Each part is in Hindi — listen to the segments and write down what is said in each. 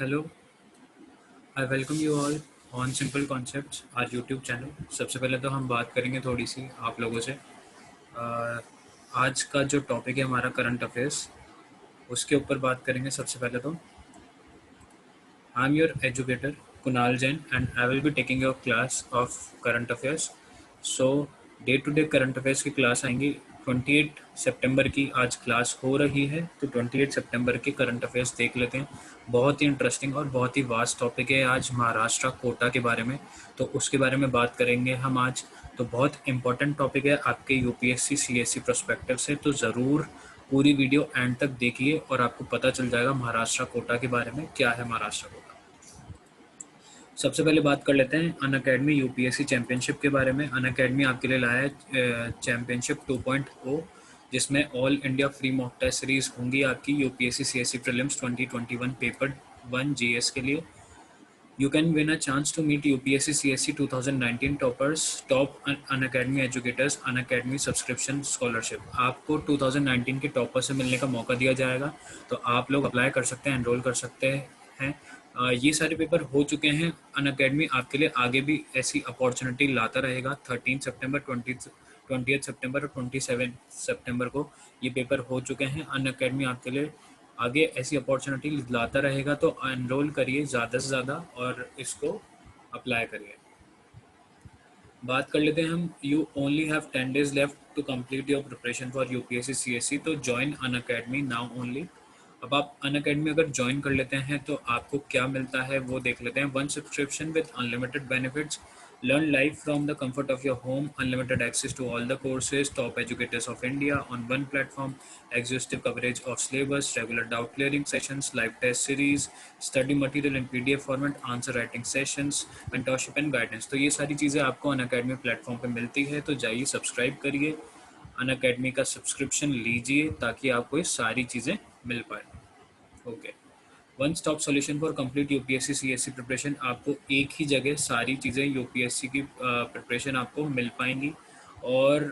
Hello, I welcome you all on simple concepts our YouTube channel. सबसे पहले तो हम बात करेंगे थोड़ी सी आप लोगों से। आज का जो टॉपिक है हमारा करंट अफेयर्स, उसके ऊपर बात करेंगे। सबसे पहले तो I am your educator Kunal Jain and I will be taking your class of current affairs. So day to day current affairs की क्लास आएंगी। 28 सितंबर की आज क्लास हो रही है, तो 28 सितंबर के करंट अफेयर्स देख लेते हैं। बहुत ही इंटरेस्टिंग और बहुत ही वास्ट टॉपिक है आज महाराष्ट्र कोटा के बारे में, तो उसके बारे में बात करेंगे हम आज। तो बहुत इंपॉर्टेंट टॉपिक है आपके यूपीएससी सीएससी प्रोस्पेक्टिव से, तो ज़रूर पूरी वीडियो एंड तक देखिए और आपको पता चल जाएगा महाराष्ट्र कोटा के बारे में क्या है महाराष्ट्र कोटा। सबसे पहले बात कर लेते हैं अन अकेडमी यूपीएससी चैंपियनशिप के बारे में। अन अकेडमी आपके लिए लाया है चैंपियनशिप 2.0, जिसमें all India free mock test series होंगी आपकी UPSC CSC prelims 2021 paper 1 GS के लिए। You can win a chance to meet UPSC CSC 2019 toppers, top Unacademy educators, Unacademy subscription scholarship. आपको 2019 के टॉपर से मिलने का मौका दिया जाएगा, तो आप लोग अप्लाई कर सकते हैं, एनरोल कर सकते हैं। ये सारे पेपर हो चुके हैं। अन अकेडमी आपके लिए आगे भी ऐसी अपॉर्चुनिटी लाता रहेगा। 13 सितंबर, 20 सितंबर और 27 सितंबर को ये पेपर हो चुके हैं। अन अकेडमी आपके लिए आगे ऐसी अपॉर्चुनिटी लाता रहेगा, तो एनरोल करिए ज़्यादा से ज़्यादा और इसको अप्लाई करिए। बात कर लेते हैं हम। You only have 10 days left to complete your preparation for UPSC CSC, तो join Unacademy now only. अब आप अन अकेडमी अगर ज्वाइन कर लेते हैं तो आपको क्या मिलता है वो देख लेते हैं। 1 subscription with unlimited benefits, learn live from the comfort of your home, unlimited access to all the courses, top educators of India on one platform, exhaustive coverage of syllabus, regular doubt clearing sessions, live test series, study material in PDF format, answer writing sessions, mentorship and guidance। तो ये सारी चीज़ें आपको अन अकेडमी प्लेटफॉर्म पे मिलती है, तो जाइए सब्सक्राइब करिए, अन अकेडमी का सब्सक्रिप्शन लीजिए ताकि आपको ये सारी चीज़ें मिल पाए। Okay, one stop solution for complete UPSC CSC preparation. आपको एक ही जगह सारी चीज़ें यूपीएससी की प्रिपरेशन आपको मिल पाएंगी। और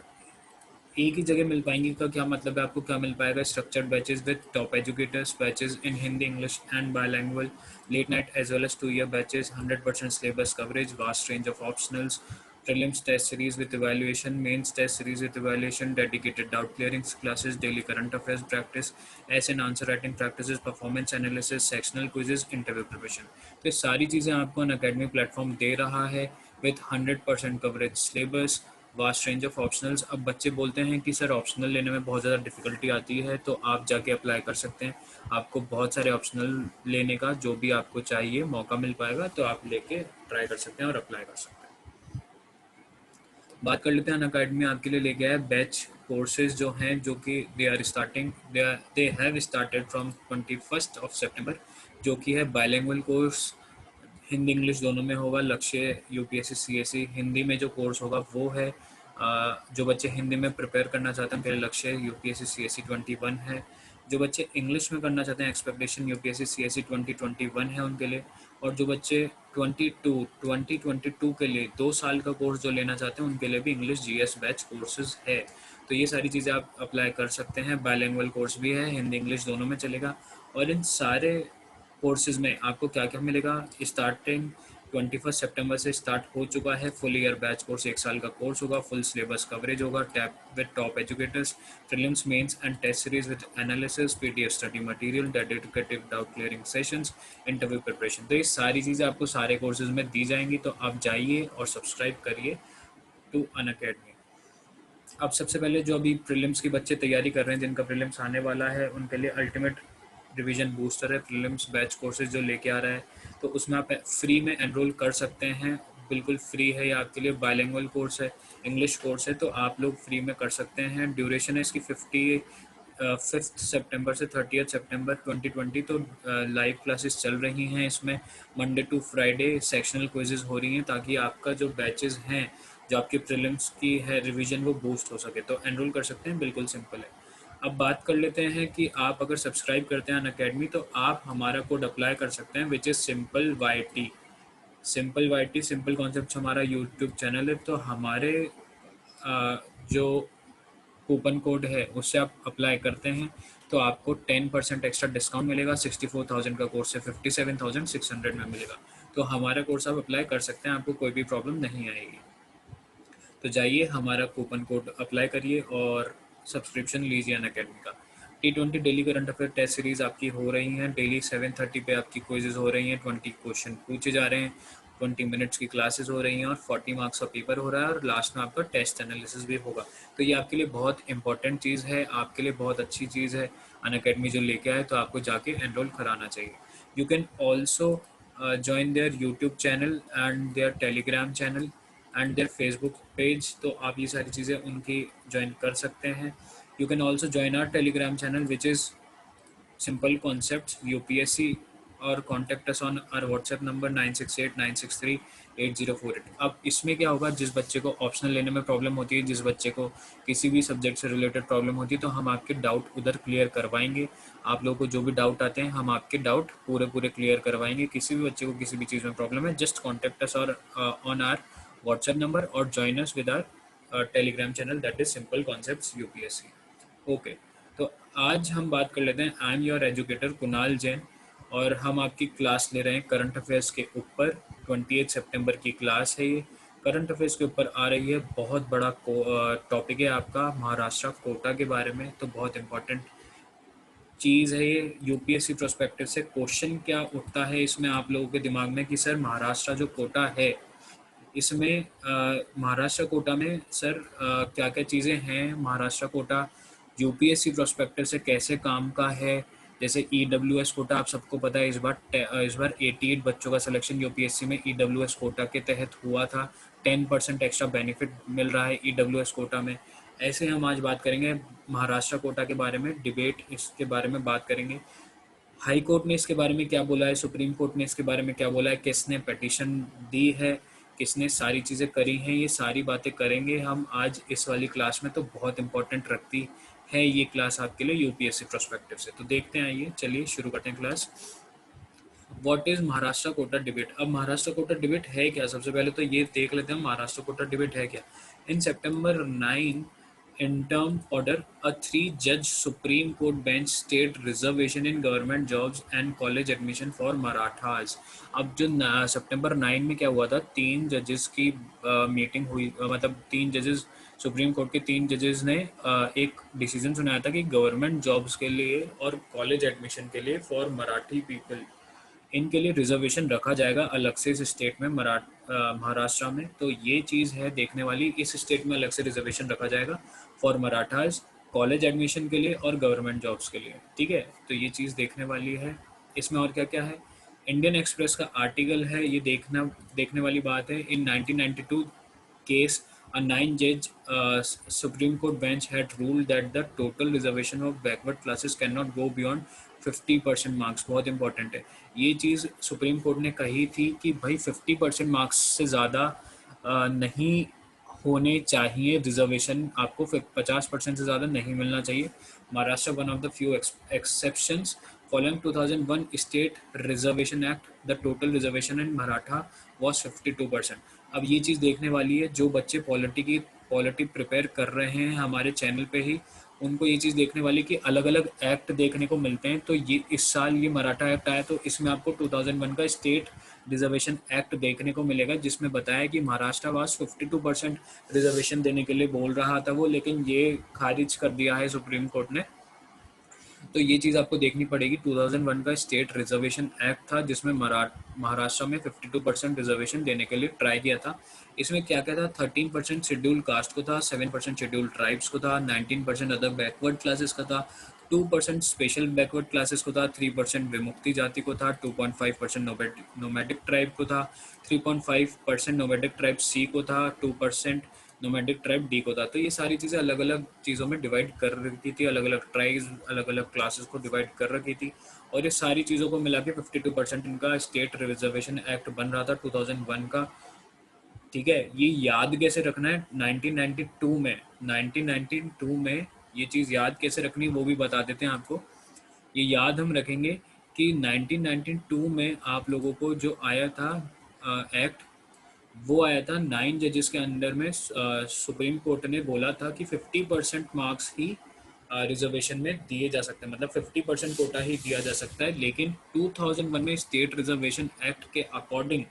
एक ही जगह मिल पाएंगी का क्या मतलब है? आपको क्या मिल पाएगा? Structured batches with top educators, batches in Hindi English and bilingual, late night as well as 2 year batches, 100% syllabus coverage, vast range of optionals, prelims test series with evaluation, mains test series with evaluation, dedicated doubt clearing classes, daily current affairs practice, essay and answer writing practices, performance analysis, sectional quizzes, interview preparation। तो ये सारी चीज़ें आपको अन अकेडमी प्लेटफॉर्म दे रहा है with 100% coverage syllabus, vast range of optionals. अब बच्चे बोलते हैं कि सर ऑप्शनल लेने में बहुत ज़्यादा डिफिकल्टी आती है, तो आप जाके अप्लाई कर सकते हैं। आपको बहुत सारे ऑप्शनल लेने का जो भी आपको चाहिए मौका मिल पाएगा, तो आप लेके ट्राई कर सकते हैं और अप्लाई कर सकते हैं। बात कर लेते हैं अन अकेडमी आपके लिए लेके आया बैच कोर्सेज जो हैं, जो कि दे हैव स्टार्टेड फ्रॉम 21 सितंबर, जो कि है बायलिंगुअल कोर्स, हिंदी इंग्लिश दोनों में होगा। लक्ष्य यूपीएससी सीएससी हिंदी में जो कोर्स होगा वो है। जो बच्चे हिंदी में प्रिपेयर करना चाहते हैं, पहले लक्ष्य यूपीएससी सीएससी 21 है। जो बच्चे इंग्लिश में करना चाहते हैं, एक्सपेक्टेशन यूपीएससी सीएससी 2021 है उनके लिए। और जो बच्चे 2022 के लिए 2 साल का कोर्स जो लेना चाहते हैं, उनके लिए भी इंग्लिश जीएस बैच कोर्सेज है। तो ये सारी चीज़ें आप अप्लाई कर सकते हैं। बायलिंगुअल कोर्स भी है, हिंदी इंग्लिश दोनों में चलेगा। और इन सारे कोर्सेज में आपको क्या क्या मिलेगा? स्टार्टिंग 21 सितंबर से स्टार्ट हो चुका है फुल ईयर बैच कोर्स, 1 साल का कोर्स होगा, फुल सिलेबस कवरेज होगा, tap with top educators, prelims mains and test series with analysis, PDF study material, dedicated doubt clearing sessions, interview preparation. तो ये सारी चीज़ें आपको सारे कोर्सेज में दी जाएंगी, तो आप जाइए और सब्सक्राइब करिए टू अन अकेडमी। अब सबसे पहले जो अभी प्रीलिम्स के बच्चे तैयारी कर रहे हैं, जिनका प्रीलिम्स आने वाला है, उनके लिए अल्टीमेट रिवीजन बूस्टर है प्रीलिम्स बैच कोर्सेज जो लेके आ रहा है, तो उसमें आप फ्री में एनरोल कर सकते हैं। बिल्कुल फ्री है ये आपके लिए। बायलिंगुअल कोर्स है, इंग्लिश कोर्स है, तो आप लोग फ्री में कर सकते हैं। ड्यूरेशन है इसकी 5 सितंबर से 30 सितंबर 2020, तो लाइव क्लासेस चल रही हैं इसमें। Monday to Friday sectional quizzes हो रही हैं, ताकि आपका जो बैचेस हैं, जो आपकी प्रीलिम्स की है रिवीजन, वो बूस्ट हो सके। तो एनरोल कर सकते हैं, बिल्कुल सिंपल है। अब बात कर लेते हैं कि आप अगर सब्सक्राइब करते हैं अन अकेडमी, तो आप हमारा कोड अप्लाई कर सकते हैं, which is simple Y T. Simple concept हमारा यूट्यूब चैनल है, तो हमारे जो कूपन कोड है उससे आप अप्लाई करते हैं, तो आपको 10% एक्स्ट्रा डिस्काउंट मिलेगा। 64,000 का कोर्स है 57,600 में मिलेगा। तो हमारा कोर्स आप अप्लाई कर सकते हैं, आपको कोई भी प्रॉब्लम नहीं आएगी। तो जाइए हमारा कूपन कोड अप्लाई करिए और सब्सक्रिप्शन लीजिए अनअकैडमी का। T20 daily current affair test series आपकी हो रही हैं। डेली 7:30 पे आपकी क्विजेज हो रही हैं, 20 क्वेश्चन पूछे जा रहे हैं, 20 मिनट्स की क्लासेस हो रही हैं और 40 मार्क्स का पेपर हो रहा है और लास्ट में आपका टेस्ट एनालिसिस भी होगा। तो ये आपके लिए बहुत इंपॉर्टेंट चीज़ है, आपके लिए बहुत अच्छी चीज़ है अनअकैडमी जो लेके आए, तो आपको जाके एनरोल कराना चाहिए। You can also join their YouTube channel and their Telegram channel and their Facebook page. तो आप ये सारी चीज़ें उनकी ज्वाइन कर सकते हैं। You can also join our Telegram channel which is simple concept UPSC और contact us on our WhatsApp number 9689638048। अब इसमें क्या होगा, जिस बच्चे को ऑप्शनल लेने में प्रॉब्लम होती है, जिस बच्चे को किसी भी सब्जेक्ट से रिलेटेड प्रॉब्लम होती है, तो हम आपके डाउट उधर क्लियर करवाएंगे। आप लोगों को जो भी डाउट आते हैं हम आपके डाउट पूरे क्लियर करवाएंगे। किसी भी बच्चे को किसी भी चीज़ में प्रॉब्लम है, जस्ट कॉन्टेक्ट अस और ऑन आर व्हाट्सएप नंबर और join us with our Telegram channel that is simple concepts UPSC. Okay, तो आज हम बात कर लेते हैं। I am your educator Kunal Jain और हम आपकी क्लास ले रहे हैं करंट अफेयर्स के ऊपर। 28 सितंबर की क्लास है ये। करंट अफेयर्स के ऊपर आ रही है, बहुत बड़ा टॉपिक है आपका महाराष्ट्र कोटा के बारे में। तो बहुत इंपॉर्टेंट चीज़ है ये। यूपीएससी प्रोस्पेक्टिव से क्वेश्चन क्या उठता है इसमें आप लोगों के दिमाग में कि सर महाराष्ट्र जो कोटा है इसमें महाराष्ट्र कोटा में सर क्या क्या चीज़ें हैं, महाराष्ट्र कोटा यूपीएससी प्रोस्पेक्टिव से कैसे काम का है। जैसे ईडब्ल्यूएस कोटा आप सबको पता है, इस बार 88 बच्चों का सिलेक्शन यूपीएससी में ईडब्ल्यूएस कोटा के तहत हुआ था। 10% एक्स्ट्रा बेनिफिट मिल रहा है ईडब्ल्यूएस कोटा में। ऐसे हम आज बात करेंगे महाराष्ट्र कोटा के बारे में, डिबेट इसके बारे में बात करेंगे। हाई कोर्ट ने इसके बारे में क्या बोला है, सुप्रीम कोर्ट ने इसके बारे में क्या बोला है, किसने पिटीशन दी है, किसने सारी चीज़ें करी हैं, ये सारी बातें करेंगे हम आज इस वाली क्लास में। तो बहुत इंपॉर्टेंट रखती है ये क्लास आपके लिए यूपीएससी प्रोस्पेक्टिव से। तो देखते हैं, आइए चलिए शुरू करते हैं class. What is Maharashtra quota debate. अब महाराष्ट्र कोटा डिबेट है क्या, सबसे पहले तो ये देख लेते हैं महाराष्ट्र कोटा डिबेट है क्या। इन September 9 interim order, a 3-judge Supreme Court bench state reservation in government jobs and college admission for Marathas। अब जो September 9 में क्या हुआ था, 3 जजेस की मीटिंग हुई, मतलब 3 जजेस, सुप्रीम कोर्ट के 3 जजेस ने एक डिसीजन सुनाया था कि गवर्नमेंट जॉब्स के लिए और कॉलेज एडमिशन के लिए फॉर मराठी पीपल, इनके लिए रिजर्वेशन रखा जाएगा अलग से इस स्टेट में, महाराष्ट्र में। तो ये चीज़ है देखने वाली, इस स्टेट में अलग से रिजर्वेशन रखा जाएगा फॉर मराठाज कॉलेज एडमिशन के लिए और गवर्नमेंट जॉब्स के लिए। ठीक है, तो ये चीज़ देखने वाली है। इसमें और क्या क्या है, इंडियन एक्सप्रेस का आर्टिकल है, ये देखने वाली बात है। इन 1992 case, a 9-judge Supreme Court bench had ruled that the total reservation of backward classes cannot go beyond 50% marks. बहुत इंपॉर्टेंट है ये चीज़, सुप्रीम कोर्ट ने कही थी कि भाई 50% मार्क्स से ज़्यादा नहीं होने चाहिए रिजर्वेशन, आपको 50% से ज़्यादा नहीं मिलना चाहिए। Maharashtra one of the few exceptions following 2001 state reservation act, the total reservation in Maratha was 52%। अब ये चीज़ देखने वाली है, जो बच्चे पॉलिटी प्रिपेयर कर रहे हैं हमारे चैनल पे ही, उनको ये चीज़ देखने वाली कि अलग अलग एक्ट देखने को मिलते हैं। तो ये इस साल ये मराठा एक्ट आया, तो इसमें आपको 2001 का स्टेट रिजर्वेशन एक्ट देखने को मिलेगा, जिसमें बताया कि महाराष्ट्र वास 52% रिजर्वेशन देने के लिए बोल रहा था वो, लेकिन ये खारिज कर दिया है सुप्रीम कोर्ट ने। तो ये चीज़ आपको देखनी पड़ेगी। 2001 का स्टेट रिजर्वेशन एक्ट था, जिसमें महाराष्ट्र में 52% रिजर्वेशन देने के लिए ट्राई किया था। इसमें क्या क्या था, 13% शेड्यूल्ड कास्ट को था, 7% शेड्यूल्ड ट्राइब्स को था, 19% अदर बैकवर्ड क्लासेस का था, 2% स्पेशल बैकवर्ड क्लासेस को था, 3% विमुक्ति जाति को था, 2.5% नोमैडिक ट्राइब को था, 3.5% नोमैडिक ट्राइब सी को था, 2% नोमैडिक ट्राइब डी को था। तो ये सारी चीज़ें अलग अलग चीज़ों में डिवाइड कर रखी थी, अलग अलग ट्राइब्स अलग अलग क्लासेस को डिवाइड कर रखी थी, और ये सारी चीज़ों को मिला के 52% इनका स्टेट रिजर्वेशन एक्ट बन रहा था 2001 का। ठीक है, ये याद कैसे रखना है, 1992 में ये चीज़ याद कैसे रखनी वो भी बता देते हैं आपको। ये याद हम रखेंगे कि 1992 में आप लोगों को जो आया था एक्ट, वो आया था 9 जजेस के अंडर में। सुप्रीम कोर्ट ने बोला था कि 50% मार्क्स ही रिजर्वेशन में दिए जा सकते हैं, मतलब 50% कोटा ही दिया जा सकता है। लेकिन 2001 में स्टेट रिजर्वेशन एक्ट के अकॉर्डिंग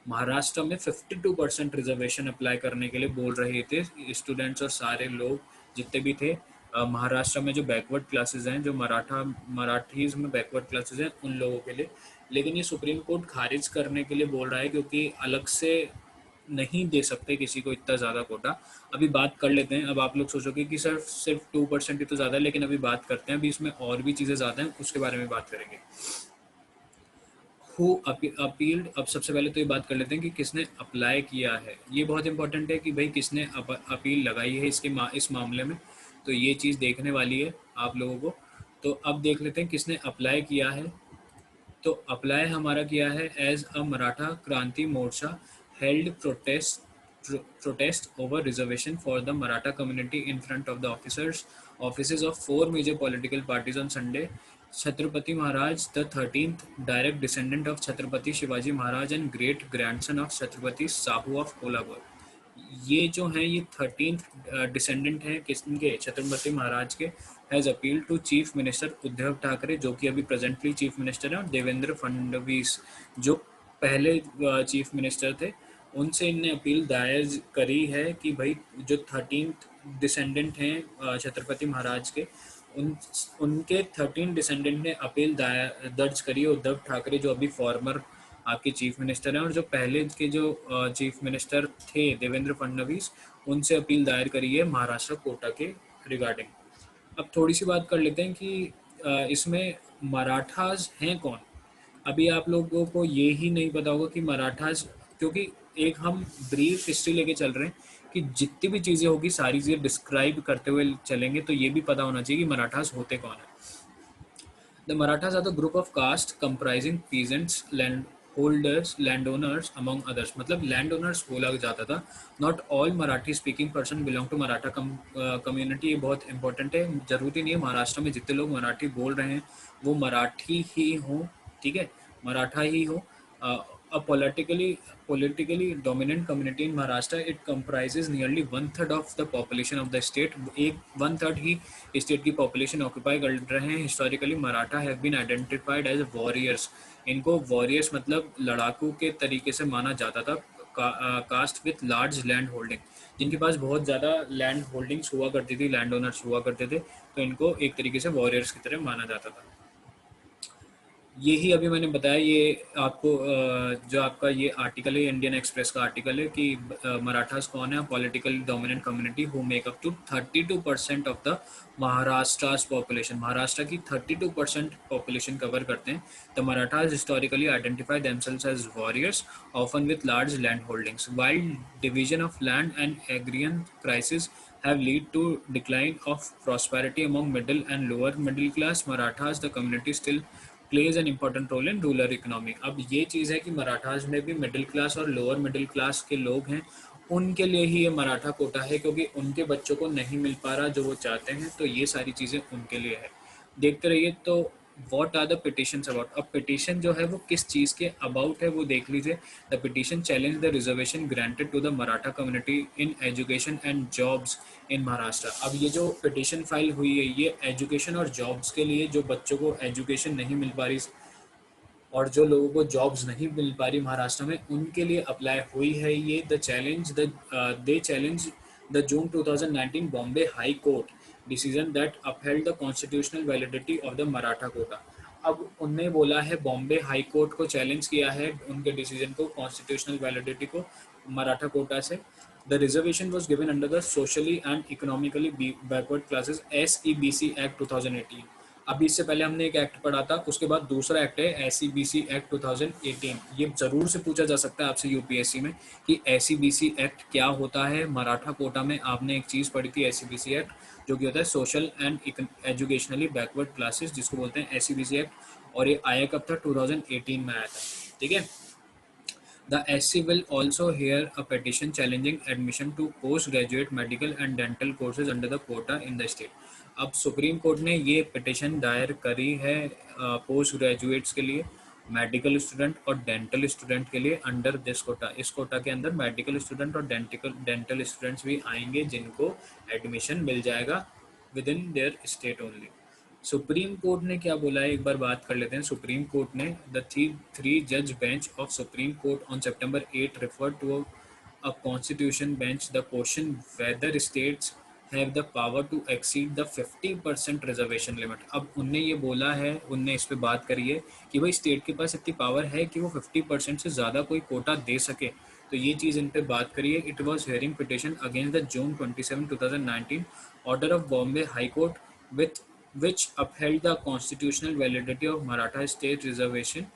महाराष्ट्र में 52% रिजर्वेशन अप्लाई करने के लिए बोल रहे थे स्टूडेंट्स और सारे लोग जितने भी थे महाराष्ट्र में, जो बैकवर्ड क्लासेस हैं, जो मराठीज में बैकवर्ड क्लासेस हैं, उन लोगों के लिए। लेकिन ये सुप्रीम कोर्ट खारिज करने के लिए बोल रहा है, क्योंकि अलग से नहीं दे सकते किसी को इतना ज़्यादा कोटा। अभी बात कर लेते हैं। अब आप लोग सोचोगे कि सर सिर्फ 2% ही तो ज़्यादा है, लेकिन अभी बात करते हैं। अभी इसमें और भी चीज़ें ज़्यादा हैं, उसके बारे में बात करेंगे। Who appealed. अब सबसे पहले तो ये बात कर लेते हैं कि किसने अप्लाई किया है। ये बहुत इंपॉर्टेंट है कि भाई किसने अपील लगाई है इस मामले में, तो ये चीज़ देखने वाली है आप लोगों को। तो अब देख लेते हैं किसने अप्लाई किया है। तो अप्लाई हमारा किया है एज अ मराठा क्रांति मोर्चा held protest over reservation for the Maratha community in front of the offices of four major political parties on Sunday. Chhatrapati Maharaj, the 13th direct descendant of Chhatrapati Shivaji Maharaj and great grandson of Chhatrapati Sahu of Kolhapur. ये जो हैं ये 13th डिसेंडेंट हैं किसके, छत्रपति महाराज के। Has appeal to chief minister Uddhav Thackeray, जो कि अभी प्रेजेंटली चीफ मिनिस्टर हैं, और देवेंद्र फडणवीस जो पहले चीफ मिनिस्टर थे, उनसे इनने अपील दायर करी है कि भाई जो 13th डिसेंडेंट हैं छत्रपति महाराज के, उनके 13 डिसेंडेंट ने अपील दर्ज करी है उद्धव ठाकरे, जो अभी फॉर्मर आपके चीफ मिनिस्टर हैं, और जो पहले के जो चीफ मिनिस्टर थे देवेंद्र फडणवीस, उनसे अपील दायर करी है महाराष्ट्र कोटा के रिगार्डिंग। अब थोड़ी सी बात कर लेते हैं कि इसमें मराठास हैं कौन। अभी आप लोगों को ये ही नहीं पता होगा कि मराठास, क्योंकि एक हम ब्रीफ हिस्ट्री लेके चल रहे हैं कि जितनी भी चीज़ें होगी सारी चीज़ें डिस्क्राइब करते हुए चलेंगे, तो ये भी पता होना चाहिए कि मराठास होते कौन है। The Marathas are the group of caste comprising peasants, landowners among others. मतलब landowners बोला जाता था। Not all Marathi speaking person belong to Maratha community। ये बहुत important है। जरूरी नहीं है महाराष्ट्र में जितने लोग मराठी बोल रहे हैं वो मराठी ही हों, ठीक है, मराठा ही हो। A politically dominant community in Maharashtra, it comprises nearly 1/3 of the population of the state। एक 1/3 ही स्टेट की पॉपुलेशन ऑक्यूपाई कर रहे हैं। Historically Maratha have been identified as warriors. इनको वॉरियर्स मतलब लड़ाकू के तरीके से माना जाता था। Caste with large land holding, जिनके पास बहुत ज़्यादा लैंड होल्डिंग्स हुआ करती थी, लैंड ओनर्स हुआ करते थे, तो इनको एक तरीके से वॉरियर्स की तरह माना जाता था। यही अभी मैंने बताया, ये आपको जो आपका ये आर्टिकल है, इंडियन एक्सप्रेस का आर्टिकल है कि मराठास कौन है। Political dominant community who make up to 32% of the Maharashtra population. Maharashtra की 32% पॉपुलेशन कवर करते हैं। The Marathas historically identify themselves as warriors often with large land holdings. While division of land and agrarian crisis have lead to decline of prosperity among middle and lower middle class Marathas, the community still plays an important role in rural economy। अब ये चीज़ है कि मराठास में भी मिडिल क्लास और लोअर मिडिल क्लास के लोग हैं, उनके लिए ही ये मराठा कोटा है, क्योंकि उनके बच्चों को नहीं मिल पा रहा जो वो चाहते हैं, तो ये सारी चीज़ें उनके लिए है। देखते रहिए। तो what are the petitions about. अब पिटिशन जो है वो किस चीज़ के अबाउट है वो देख लीजिए। The petition challenge the reservation granted to the Maratha community in education and jobs in Maharashtra. अब ये जो पिटिशन फाइल हुई है ये एजुकेशन और जॉब्स के लिए, जो बच्चों को एजुकेशन नहीं मिल पा रही और जो लोगों को जॉब्स नहीं मिल पा रही महाराष्ट्र में, उनके लिए अप्लाई हुई है ये। They challenge the June 2019 Bombay high court decision that upheld the constitutional validity of the Maratha quota. अब उनने बोला है, बॉम्बे हाई कोर्ट को चैलेंज किया है उनके डिसीजन को, कॉन्स्टिट्यूशनल वैलिडिटी को मराठा कोटा से। The reservation was given under the Socially and Economically Backward Classes SEBC Act 2018। अभी इससे पहले हमने एक एक्ट पढ़ा था, उसके बाद दूसरा एक्ट है SEBC Act 2018। ये जरूर से पूछा जा सकता है आपसे यूपीएससी में कि SEBC एक्ट क्या होता है। मराठा कोटा में आपने एक चीज़ पढ़ी थी SEBC एक्ट, जो कि होता है social and educationally backward classes, जिसको बोलते हैं SEBC एक्ट, और ये आया कब था, 2018 में आया था, ठीक है। The SC will also hear a petition challenging admission to postgraduate medical and dental courses under the quota in the state। अब सुप्रीम कोर्ट ने ये पिटिशन दायर करी है पोस्ट ग्रेजुएट्स के लिए, मेडिकल स्टूडेंट और डेंटल स्टूडेंट के लिए अंडर दिस कोटा। इस कोटा के अंदर मेडिकल स्टूडेंट और डेंटल स्टूडेंट्स भी आएंगे जिनको एडमिशन मिल जाएगा with in their state only. Supreme court ने क्या बोला है, एक बार बात कर लेते हैं। सुप्रीम कोर्ट ने द थ्री जज bench of supreme court on September 8 referred to a constitution bench the question whether states have the power to exceed the 50% reservation limit. अब उनने ये बोला है, उनने इस पे बात करी है कि भाई स्टेट के पास इतनी पावर है कि वो 50% से ज़्यादा कोई कोटा दे सके। तो ये चीज़ इन पे बात करी है। It was hearing petition against the June 27, 2019 order of Bombay high court with which upheld the constitutional validity of Maratha state reservation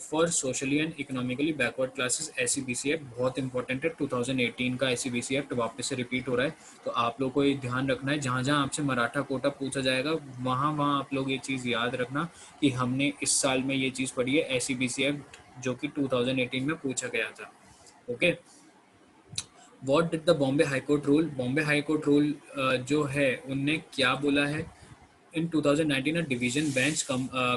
for socially and economically backward classes. SCBC act बहुत इंपॉर्टेंट है। 2018 का SCBC एक्ट वापस से रिपीट हो रहा है, तो आप लोग को ये ध्यान रखना है, जहाँ जहाँ आपसे मराठा कोटा पूछा जाएगा वहाँ वहाँ आप लोग ये चीज़ याद रखना कि हमने इस साल में ये चीज़ पढ़ी है, SCBC एक्ट जो कि 2018 में पूछा गया था। Okay, what did the Bombay high court rule? Bombay high court rule जो है उनने क्या बोला है? In 2019, a division bench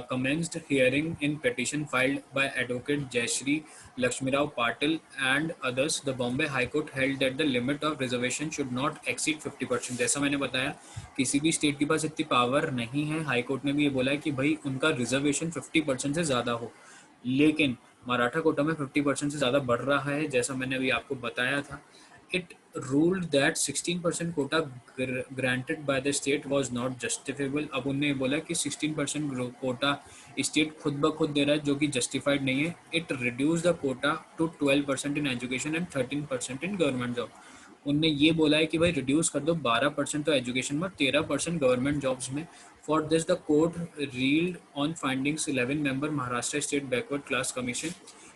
commenced hearing in petition filed by Advocate Jayashree Lakshmirao Patil and others. The Bombay High Court held that the limit of reservation should not exceed 50%। जैसा मैंने बताया, किसी भी स्टेट के पास इतनी पावर नहीं है। हाई कोर्ट ने भी ये बोला है कि भाई उनका रिजर्वेशन 50% से ज़्यादा हो, लेकिन मराठा कोटा में 50% से ज़्यादा बढ़ रहा है, जैसा मैंने अभी आपको बताया था। It ruled that 16% quota granted by the state was not justifiable। अब उन्होंने बोला कि 16% कोटा स्टेट खुद ब खुद दे रहा है, जो कि जस्टिफाइड नहीं है। It reduce the quota to 12% in education and 13% in government job. उनने ये बोला है कि भाई रिड्यूस कर दो 12% तो एजुकेशन में, 13% गवर्नमेंट जॉब्स में। For this the court reeled on findings 11 member Maharashtra state backward class commission.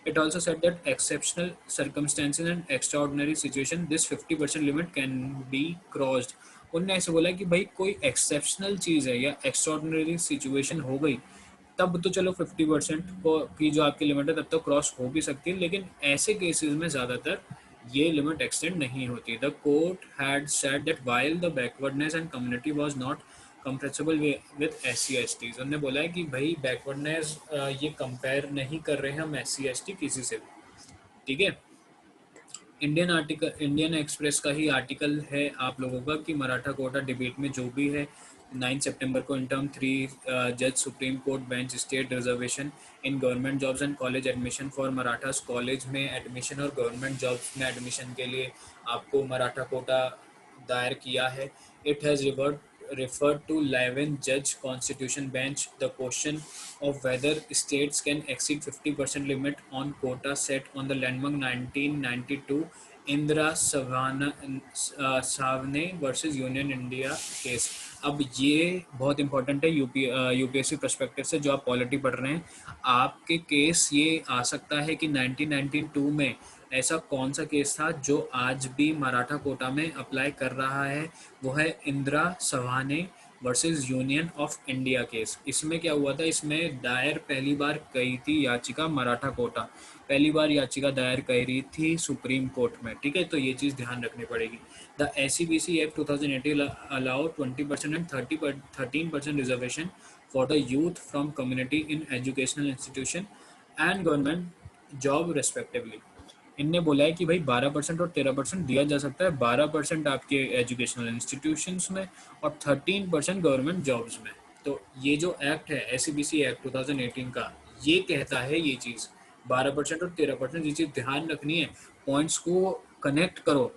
It also said that exceptional circumstances and extraordinary situation, this 50% limit can be crossed। उनने ऐसे बोला कि भाई कोई एक्सेप्शनल चीज़ है या एक्स्ट्रॉर्डनरी सिचुएशन हो गई तब तो चलो 50% की जो आपकी लिमिट है तब तो क्रॉस हो भी सकती है, लेकिन ऐसे केसेस में ज़्यादातर ये लिमिट एक्सटेंड नहीं होती। The court had said that while the backwardness and community was not comparable with SC/ST। उन्होंने बोला है कि भाई बैकवर्डनेस ये कंपेयर नहीं कर रहे हैं हम SC/ST किसी से भी, ठीक है। इंडियन एक्सप्रेस का ही आर्टिकल है आप लोगों का कि मराठा कोटा डिबेट में जो भी है 9 सितंबर को इंटर्म 3 जज supreme court bench state reservation in government jobs and college admission for Marathas. College में एडमिशन और गवर्नमेंट जॉब्स में एडमिशन के लिए आपको मराठा कोटा दायर किया है। It has referred to 11 judge constitution bench the question of whether states can exceed 50% limit on quota set on the landmark 1992 Indira Sawhney versus union India case. अब ये बहुत इंपॉर्टेंट है यूपीएससी पर्सपेक्टिव से, जो आप पॉलिटी पढ़ रहे हैं आपके केस ये आ सकता है कि 1992 में ऐसा कौन सा केस था जो आज भी मराठा कोटा में अप्लाई कर रहा है। वो है Indira Sawhney versus union of India case. इसमें क्या हुआ था, इसमें दायर पहली बार करी थी याचिका मराठा कोटा, पहली बार याचिका दायर करी थी सुप्रीम कोर्ट में, ठीक है। तो ये चीज़ ध्यान रखनी पड़ेगी। The SCBC act 2018 allow 20% and 13% reservation for the youth from community in educational institution and government job respectively. इनने बोला है कि भाई 12% और 13% दिया जा सकता है, 12% आपके एजुकेशनल इंस्टीट्यूशंस में और 13% गवर्नमेंट जॉब्स में। तो ये जो एक्ट है SCBC एक्ट 2018 का, ये कहता है ये चीज़ 12% और 13%, ये चीज़ ध्यान रखनी है। पॉइंट्स को कनेक्ट करो।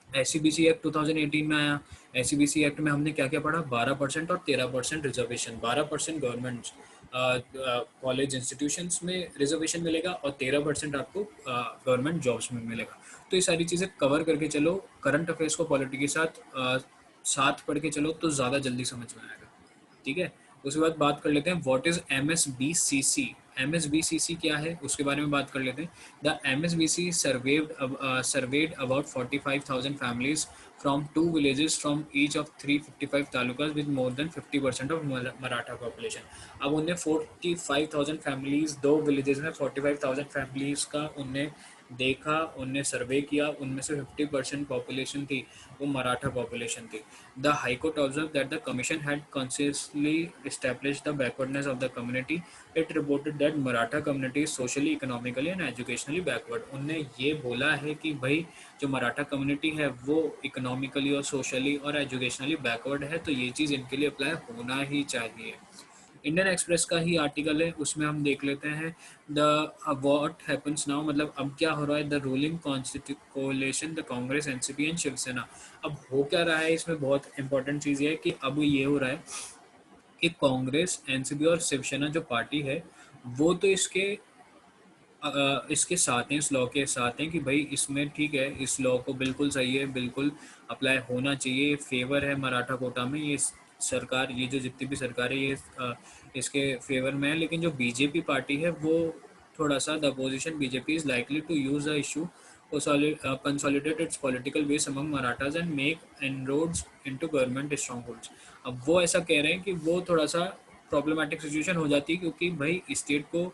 SCBC एक्ट 2018 में आया, SCBC एक्ट में हमने क्या क्या पढ़ा, 12% और 13% रिजर्वेशन। 12% गवर्नमेंट कॉलेज इंस्टीट्यूशंस में रिजर्वेशन मिलेगा और 13% आपको गवर्नमेंट जॉब्स में मिलेगा। तो ये सारी चीज़ें कवर करके चलो, करंट अफेयर्स को पॉलिटी के साथ पढ़ के चलो तो ज़्यादा जल्दी समझ में आएगा, ठीक है। उसके बाद बात कर लेते हैं व्हाट इज़ MSBCC। MSBCC क्या है उसके बारे में बात कर लेते हैं। The MSBC surveyed about 45,000 families from 2 villages from each of 355 talukas with more than 50% of Maratha population। अब उन्हें 45,000 फैमिलीज, 2 विलेजेस में 45,000 फैमिलीज का उनने देखा, उनने सर्वे किया, उनमें से 50% पॉपुलेशन थी वो मराठा पॉपुलेशन थी। The high court observe that the commission had consciously established the backwardness of the community. It reported that Maratha community is socially, economically and educationally backward. उनने ये बोला है कि भाई जो मराठा कम्युनिटी है वो इकोनॉमिकली और सोशली और एजुकेशनली बैकवर्ड है, तो ये चीज़ इनके लिए अप्लाई होना ही चाहिए। इंडियन एक्सप्रेस का ही आर्टिकल है, उसमें हम देख लेते हैं द व्हाट हैपन्स नाउ, मतलब अब क्या हो रहा है। The ruling coalition the Congress, NCP and Shiv Sena. अब हो क्या रहा है, इसमें बहुत इंपॉर्टेंट चीज़ ये है कि अब ये हो रहा है कि कांग्रेस, एनसीपी और शिवसेना जो पार्टी है वो तो इसके साथ हैं, इस लॉ के साथ हैं कि भाई इसमें ठीक है, इस लॉ को बिल्कुल सही है, बिल्कुल अप्लाई होना चाहिए, फेवर है मराठा कोटा में। ये सरकार, ये जो जितनी भी सरकार है ये इसके फेवर में है। लेकिन जो बीजेपी पार्टी है वो थोड़ा सा, the opposition BJP is likely to use the issue consolidate its political base among Marathas and make inroads into government strongholds। अब वो ऐसा कह रहे हैं कि वो थोड़ा सा प्रॉब्लमेटिक सिचुएशन हो जाती है, क्योंकि भाई स्टेट को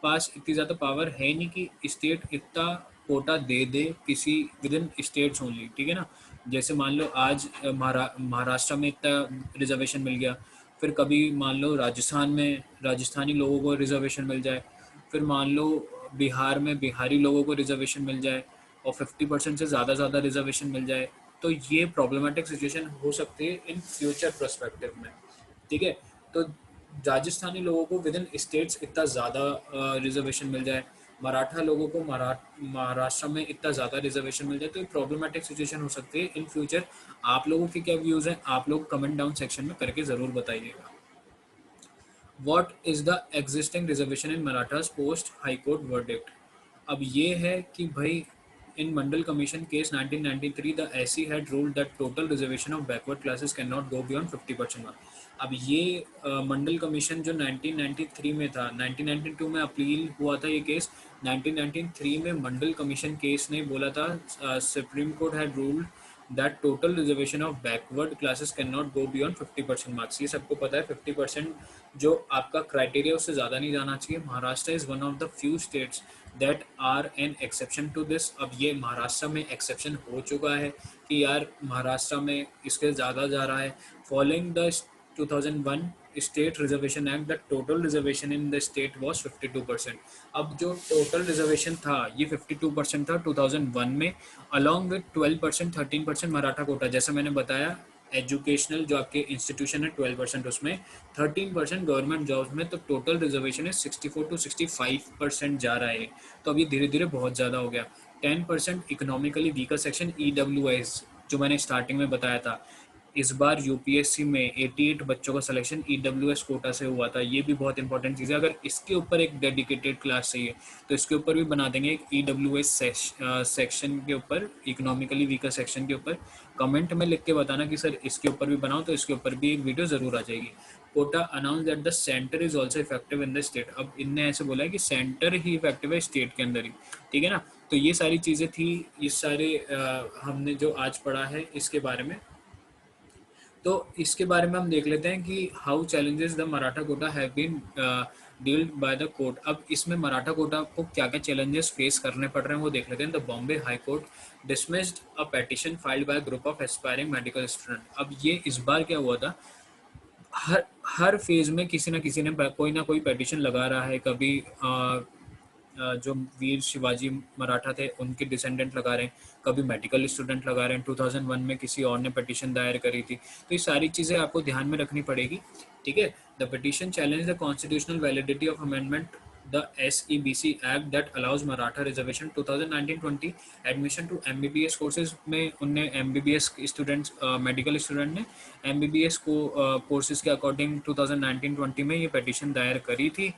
पास इतनी ज़्यादा पावर है नहीं कि स्टेट इतना कोटा दे दे किसी विद इन स्टेट्स ओनली, ठीक है ना। जैसे मान लो आज महाराष्ट्र में इतना रिजर्वेशन मिल गया, फिर कभी मान लो राजस्थान में राजस्थानी लोगों को रिजर्वेशन मिल जाए, फिर मान लो बिहार में बिहारी लोगों को रिजर्वेशन मिल जाए और 50% से ज़्यादा रिजर्वेशन मिल जाए, तो ये प्रॉब्लमेटिक सिचुएशन हो सकती है इन फ्यूचर पर्सपेक्टिव में, ठीक है। तो राजस्थानी लोगों को विद इन स्टेट्स इतना ज़्यादा रिजर्वेशन मिल जाए, मराठा लोगों को महाराष्ट्र में इतना ज़्यादा रिजर्वेशन मिल जाए, तो एक प्रॉब्लमेटिक सिचुएशन हो सकती है इन फ्यूचर। आप लोगों के क्या व्यूज़ हैं, आप लोग कमेंट डाउन सेक्शन में करके ज़रूर बताइएगा। What is the existing reservation in Marathas post High Court verdict? अब ये है कि भाई in Mandal Commission case 1993 the SC had ruled that total reservation of backward classes cannot go beyond 50% mark। अब ये मंडल कमीशन जो 1993 में था, 1992 में अपील हुआ था ये केस, 1993 में मंडल कमीशन केस ने बोला था supreme court had ruled that total reservation of backward classes can not go beyond 50% marks. ये सबको पता है 50% जो आपका क्राइटेरिया उससे ज़्यादा नहीं जाना चाहिए। Maharashtra is one of the few states that are an exception to this. अब ये महाराष्ट्र में एक्सेप्शन हो चुका है कि यार महाराष्ट्र में इसके ज़्यादा जा रहा है। Following the 2001 state reservation act the total reservation in the state was 52%। अब जो टोटल रिजर्वेशन था ये 52% था 2001 में, अलॉन्ग विद 12%, 13% मराठा कोटा। जैसा मैंने बताया एजुकेशनल जो आपके इंस्टीट्यूशन है 12%, उसमें 13% गवर्नमेंट जॉब्स में, तो टोटल रिजर्वेशन है 64 to 65% जा रहा है। तो अभी धीरे धीरे बहुत ज़्यादा हो गया। 10% इकोनॉमिकली वीकर सेक्शन EWS जो मैंने स्टार्टिंग में बताया था, इस बार यूपीएससी में 88 बच्चों का सिलेक्शन EWS कोटा से हुआ था। ये भी बहुत इंपॉर्टेंट चीज़ है। अगर इसके ऊपर एक डेडिकेटेड क्लास चाहिए तो इसके ऊपर भी बना देंगे एक EWS सेक्शन के ऊपर, इकोनॉमिकली वीकर सेक्शन के ऊपर। कमेंट में लिख के बताना कि सर इसके ऊपर भी बनाओ, तो इसके ऊपर भी एक वीडियो ज़रूर आ जाएगी। Quota announce that the centre is also effective in the state. अब इनने ऐसे बोला है कि सेंटर ही इफेक्टिव है स्टेट के अंदर ही, ठीक है ना। तो ये सारी चीज़ें थी, ये सारे हमने जो आज पढ़ा है इसके बारे में। तो इसके बारे में हम देख लेते हैं कि how challenges the Maratha quota have been dealt by the court. अब इसमें मराठा कोटा को क्या क्या चैलेंजेस फेस करने पड़ रहे हैं वो देख लेते हैं। The Bombay high court dismissed a petition filed by group of aspiring medical student. अब ये इस बार क्या हुआ था, हर हर फेज में किसी ना किसी ने कोई ना कोई पेटिशन लगा रहा है। कभी जो वीर शिवाजी मराठा थे उनके डिसेंडेंट लगा रहे हैं, कभी मेडिकल स्टूडेंट लगा रहे हैं। 2001 में किसी और ने पिटीशन दायर करी थी। तो ये सारी चीज़ें आपको ध्यान में रखनी पड़ेगी, ठीक है। The petition challenge the constitutional validity of amendment the SEBC act that allows Maratha reservation 2019-20 admission to MBBS courses में। उनने MBBS स्टूडेंट्स, मेडिकल स्टूडेंट ने MBBS को कोर्सेज के अकॉर्डिंग 2019-20 में ये पिटीशन दायर करी थी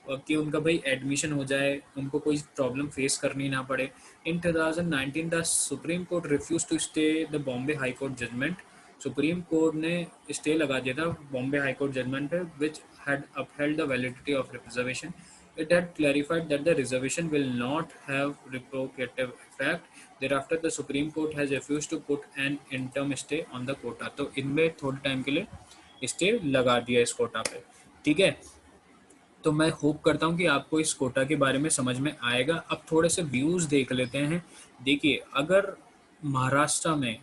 कि उनका भाई एडमिशन हो जाए, उनको कोई प्रॉब्लम फेस करनी ना पड़े। In 2019 the supreme court refuse to stay the Bombay high court judgment. Supreme court ने स्टे लगा दिया था बॉम्बे हाई कोर्ट जजमेंट पे, which had upheld the validity of reservation. It had clarified that the reservation will not have revocative effect. Thereafter, the Supreme Court has refused to put an interim stay on the quota। तो इनमें थोड़े टाइम के लिए स्टे लगा दिया इस कोटा पे, ठीक है। तो मैं होप करता हूँ कि आपको इस कोटा के बारे में समझ में आएगा। अब थोड़े से व्यूज़ देख लेते हैं। देखिए, अगर महाराष्ट्र में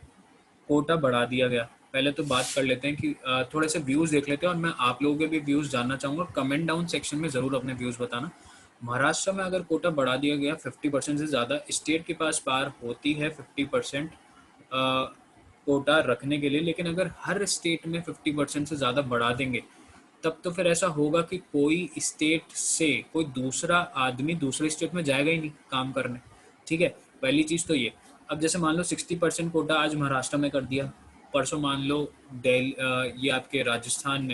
कोटा बढ़ा दिया गया, पहले तो बात कर लेते हैं कि थोड़े से व्यूज़ देख लेते हैं, और मैं आप लोगों के भी व्यूज़ जानना चाहूँगा। कमेंट डाउन सेक्शन में ज़रूर अपने व्यूज़ बताना। महाराष्ट्र में अगर कोटा बढ़ा दिया गया 50% से ज़्यादा, स्टेट के पास पार होती है 50% कोटा रखने के लिए, लेकिन अगर हर स्टेट में 50% से ज़्यादा बढ़ा देंगे, तब तो फिर ऐसा होगा कि कोई स्टेट से कोई दूसरा आदमी दूसरे स्टेट में जाएगा ही नहीं काम करने। ठीक है, पहली चीज़ तो ये। अब जैसे मान लो 60% कोटा आज महाराष्ट्र में कर दिया, परसों मान लो ये आपके राजस्थान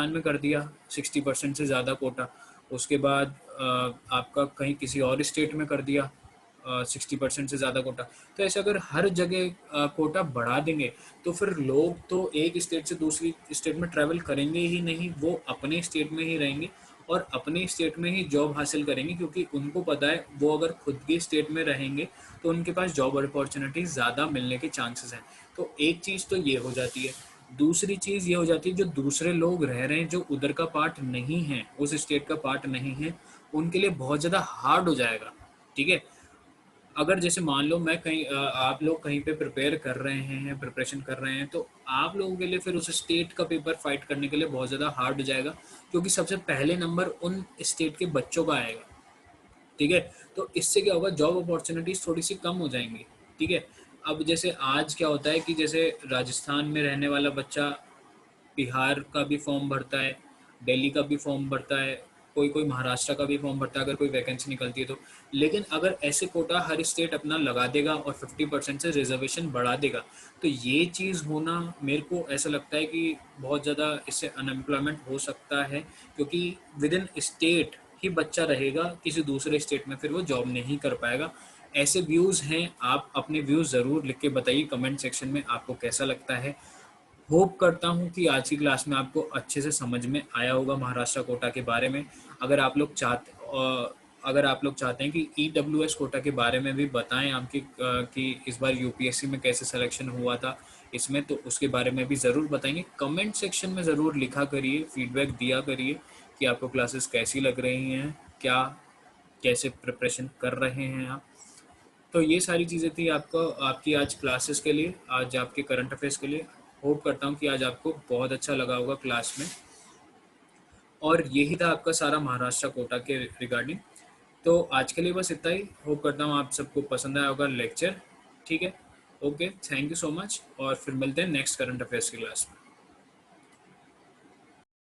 में कर दिया 60% से ज़्यादा कोटा। उसके बाद आपका कहीं किसी और स्टेट में कर दिया 60% से ज़्यादा कोटा। तो ऐसे अगर हर जगह कोटा बढ़ा देंगे, तो फिर लोग तो एक स्टेट से दूसरी स्टेट में ट्रैवल करेंगे ही नहीं, वो अपने स्टेट में ही रहेंगे और अपने स्टेट में ही जॉब हासिल करेंगे, क्योंकि उनको पता है वो अगर खुद के स्टेट में रहेंगे तो उनके पास जॉब अपॉर्चुनिटी ज़्यादा मिलने के चांसेस हैं। तो एक चीज़ तो ये हो जाती है। दूसरी चीज़ ये हो जाती है, जो दूसरे लोग रह रहे हैं, जो उधर का पार्ट नहीं है, उस स्टेट का पार्ट नहीं है, उनके लिए बहुत ज़्यादा हार्ड हो जाएगा। ठीक है, अगर जैसे मान लो मैं कहीं आप लोग कहीं पे प्रिपरेशन कर रहे हैं, तो आप लोगों के लिए फिर उस स्टेट का पेपर फाइट करने के लिए बहुत ज़्यादा हार्ड हो जाएगा, क्योंकि सबसे पहले नंबर उन स्टेट के बच्चों का आएगा। ठीक है, तो इससे क्या होगा, जॉब अपॉर्चुनिटीज़ थोड़ी सी कम हो जाएंगी। ठीक है, अब जैसे आज क्या होता है कि जैसे राजस्थान में रहने वाला बच्चा बिहार का भी फॉर्म भरता है, दिल्ली का भी फॉर्म भरता है, कोई कोई महाराष्ट्र का भी फॉर्म भरता है अगर कोई वैकेंसी निकलती है तो। लेकिन अगर ऐसे कोटा हर स्टेट अपना लगा देगा और 50% से रिजर्वेशन बढ़ा देगा, तो ये चीज़ होना मेरे को ऐसा लगता है कि बहुत ज़्यादा इससे अनएम्प्लॉयमेंट हो सकता है, क्योंकि विद इन स्टेट ही बच्चा रहेगा, किसी दूसरे स्टेट में फिर वो जॉब नहीं कर पाएगा। ऐसे व्यूज़ हैं, आप अपने व्यूज़ ज़रूर लिख के बताइए कमेंट सेक्शन में आपको कैसा लगता है। होप करता हूँ कि आज की क्लास में आपको अच्छे से समझ में आया होगा महाराष्ट्र कोटा के बारे में। अगर आप लोग चाहते अगर आप लोग चाहते हैं कि EWS कोटा के बारे में भी बताएं आपकी कि इस बार यूपीएससी में कैसे सिलेक्शन हुआ था इसमें, तो उसके बारे में भी ज़रूर बताएंगे। कमेंट सेक्शन में ज़रूर लिखा करिए, फीडबैक दिया करिए कि आपको क्लासेस कैसी लग रही हैं, क्या कैसे प्रिपरेशन कर रहे हैं आप। तो ये सारी चीज़ें थी आपको आपकी आज क्लासेस के लिए, आज आपके करंट अफेयर्स के लिए। होप करता हूँ कि आज आपको बहुत अच्छा लगा होगा क्लास में, और यही था आपका सारा महाराष्ट्र कोटा के रिगार्डिंग। तो आज के लिए बस इतना ही। होप करता हूँ आप सबको पसंद आया होगा लेक्चर। ठीक है, okay, thank you so much, और फिर मिलते हैं नेक्स्ट करंट अफेयर्स की क्लास में।